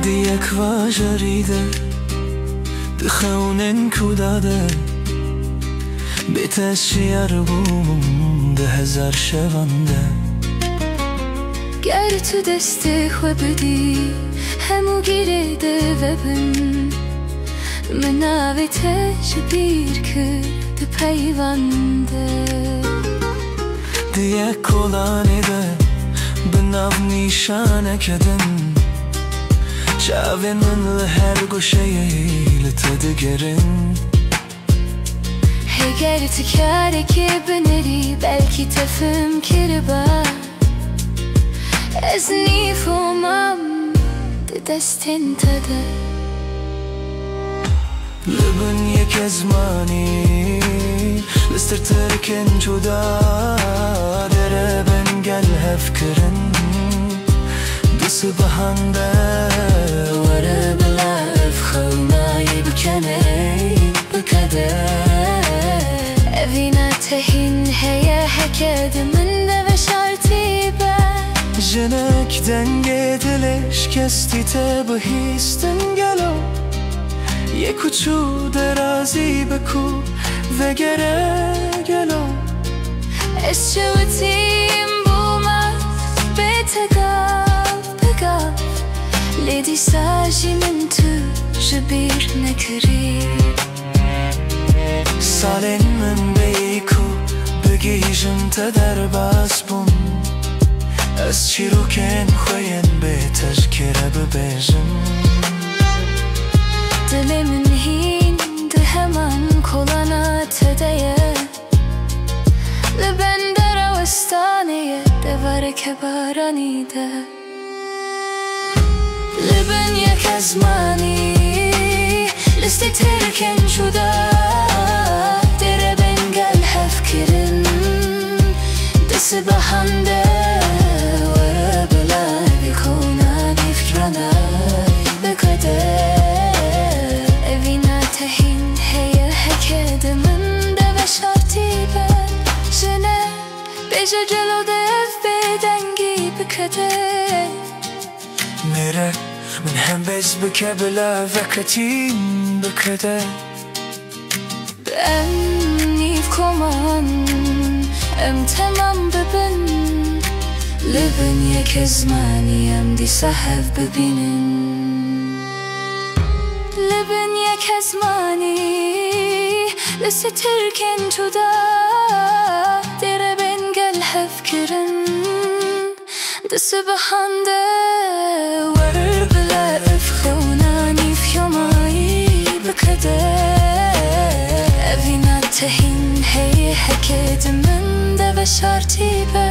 دیک واجریده دخونن کوداده بیتشیر بوم ده هزار شونده گر تو دستی خو بدی همو گیره ده وبن من آوی تجبیر کرد پیونده دیک کلانی ده بناو نیشانه کدن شاوین من لهر گوشهی لتدگرن هگر تکاره که بنری بلکی تفهم کربا از نیفهمم دستن تده لبن یک ازمانی لستر ترکن جدا دره بن گل هفکرن دست بهنده وره بلف خونایی بکنی بکده اوینا تهین هیا حکد من ده و شرطی با جنک دنگ دلش کستی تبهیستن گلو یکو چو درازی بکو و گره گلو از شوتیم بومد بتگاف بگاف لیدی ساجی من تو جبیر نکری سالین من بیکو بگیجم تا در باز بوم از چی رو کن خوین به تذکره ببیجم دل من هین ده همان کلانا تدیه لبن در وستانیه دواره که بارانی ده لبن یک ازمانی لستی ترکن شده دره بنگل هفکرن دست بهنده وره بلای بکنانی فکرانای بکده اوینا تهین هیا حکد من ده و شرطی بر جنه بیجا جلو دف بدنگی بکده میره من هم بز بکه بلا وکتین بکده ام نیف کمان ام تمام ببن لبن یک ازمانی ام دی صحف ببینن لبن یک ازمانی لسه ترکن تو دا دیره بنگل هفکرن دست بهنده ور بلا افخونانی فیامایی بکده اوینا تهین هی حکد من ده و شرطی به